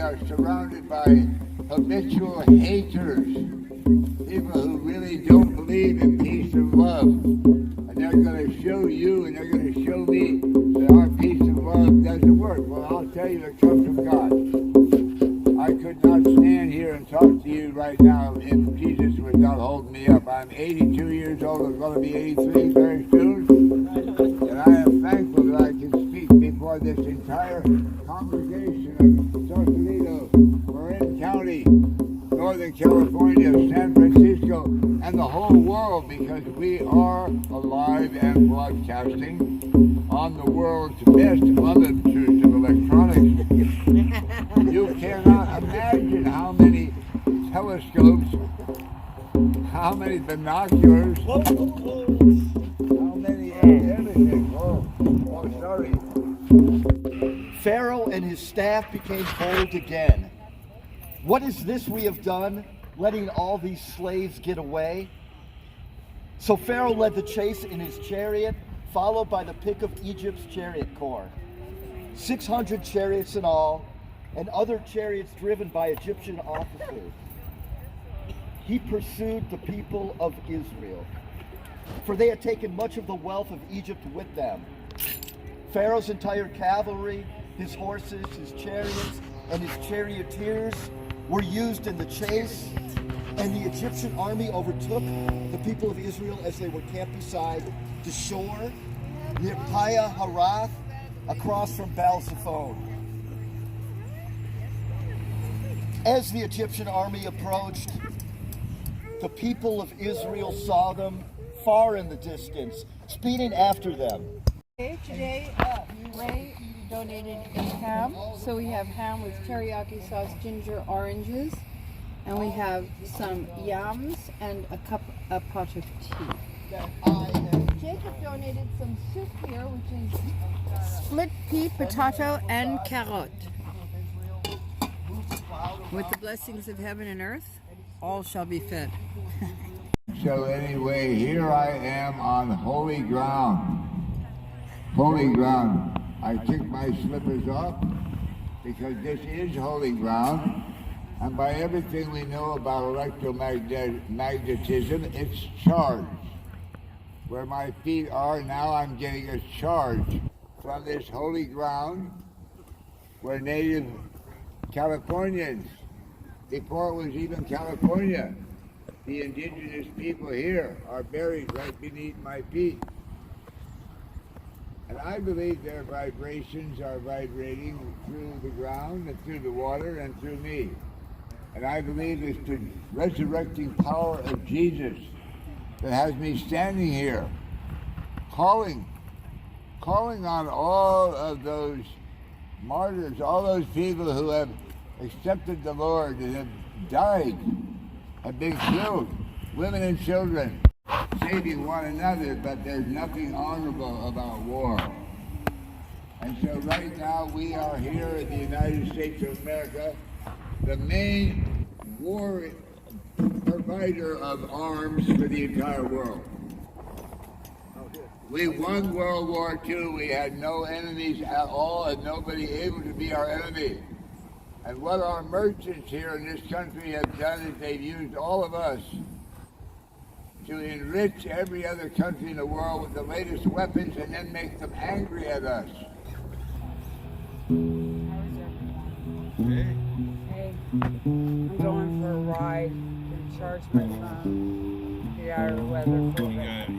are surrounded by habitual haters, people who really don't believe in peace and love. And they're going to show you and they're going to show me that our peace and love doesn't work. Well, I'll tell you, it comes from God. I could not stand here and talk to you right now if Jesus was not holding me up. I'm 82 years old. I'm going to be 83 very soon. And I am thankful that I can speak before this entire congregation of Sausalito, Marin County, Northern California, San Francisco, and the whole world, because we are alive and broadcasting on the world's best monitors of electronics. You cannot imagine how many telescopes, how many binoculars, how many everything. Oh, sorry. Pharaoh and his staff became bold again. What is this we have done, letting all these slaves get away? So Pharaoh led the chase in his chariot, followed by the pick of Egypt's chariot corps. 600 chariots in all, and other chariots driven by Egyptian officers. He pursued the people of Israel, for they had taken much of the wealth of Egypt with them. Pharaoh's entire cavalry, his horses, his chariots, and his charioteers were used in the chase, and the Egyptian army overtook the people of Israel as they were camped beside the shore near Pia Harath, across from Baal-Zephon. As the Egyptian army approached, the people of Israel saw them far in the distance, speeding after them. Today, Ray donated a ham, so we have ham with teriyaki sauce, ginger, oranges, and we have some yams and a pot of tea. Jacob donated some soup here, which is split pea, potato, and carrot. With the blessings of heaven and earth, all shall be fed. So anyway, here I am on holy ground. Holy ground. I took my slippers off because this is holy ground. And by everything we know about electromagnetism, it's charged. Where my feet are now, I'm getting a charge from this holy ground where native Californians, before it was even California, the indigenous people here are buried right beneath my feet. And I believe their vibrations are vibrating through the ground and through the water and through me. And I believe it's the resurrecting power of Jesus that has me standing here, calling on all of those martyrs, all those people who have accepted the Lord and have died, have been killed, women and children, saving one another, but there's nothing honorable about war. And so right now we are here in the United States of America, the main war provider of arms for the entire world. We won World War II, we had no enemies at all and nobody able to be our enemy. And what our merchants here in this country have done is they've used all of us to enrich every other country in the world with the latest weapons and then make them angry at us. Hey, I'm going for a ride to charge my phone, get out of the weather for a bit.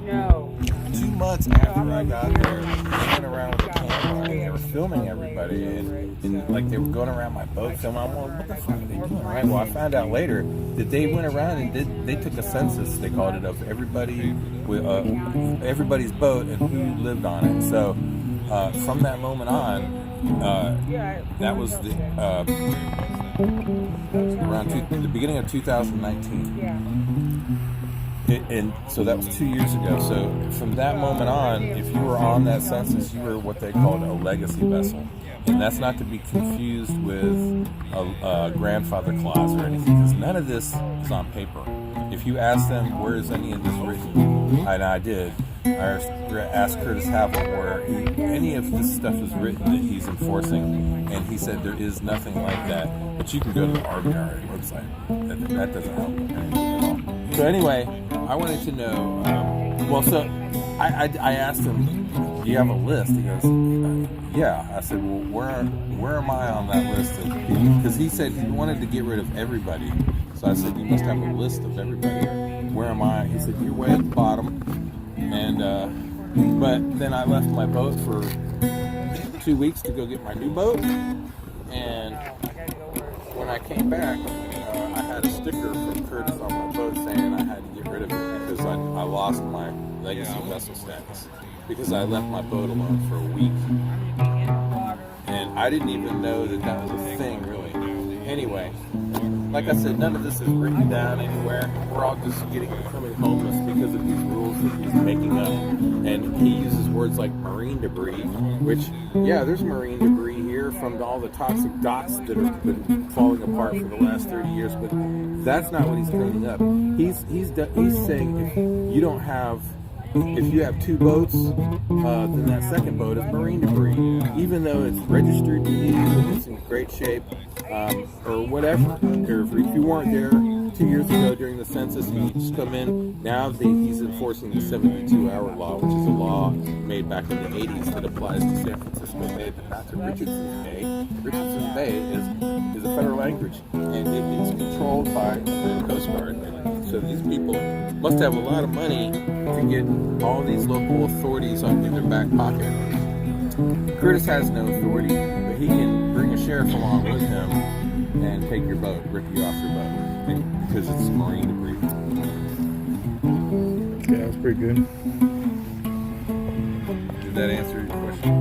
No. 2 months after I got there, they went around with the camera and they were filming everybody, and like they were going around my boat filming. I'm like, what the fuck are they doing? Right? Well, I found out later that they went around and they took a census, they called it, of everybody with everybody's boat and who lived on it. So from that moment on, that was the the beginning of 2019. Yeah. And so that was 2 years ago. So from that moment on, if you were on that census, you were what they called a legacy vessel. And that's not to be confused with a grandfather clause or anything, because none of this is on paper. If you ask them, where is any of this written, and I did, asked Curtis Haviland where any of this stuff is written that he's enforcing, and he said there is nothing like that. But you can go to the RBRA website. That doesn't help at all. So anyway, I wanted to know. So I asked him, "Do you have a list?" He goes, "Yeah." I said, "Well, where am I on that list of people?" Because he said he wanted to get rid of everybody. So I said, "You must have a list of everybody. Where am I?" He said, "You're way at the bottom." And but then I left my boat for 2 weeks to go get my new boat. And when I came back, I had a sticker from Curtis on my boat saying I had to get rid of it because I lost my legacy vessel status because I left my boat alone for a week. And I didn't even know that was a thing, really. Anyway, like I said, none of this is written down anywhere. We're all just becoming homeless because of these rules that he's making up. And he uses words like marine debris, which, yeah, there's marine debris here from all the toxic docks that have been falling apart for the last 30 years, but that's not what he's cleaning up. He's saying if you have two boats, then that second boat is marine debris, even though it's registered to you, it's in great shape, or whatever. Or if you weren't there 2 years ago during the census, you just come in. Now he's enforcing the 72-hour law, which is a law made back in the 80s that applies to San Francisco Bay, but not to Richardson Bay. Richardson Bay is a federal anchorage, and it is controlled by the Coast Guard. And so these people must have a lot of money to get all these local authorities in their back pocket. Curtis has no authority, but he can bring a sheriff along with him and take your boat, rip you off your boat, because it's marine debris. Yeah, that's pretty good. Did that answer your question?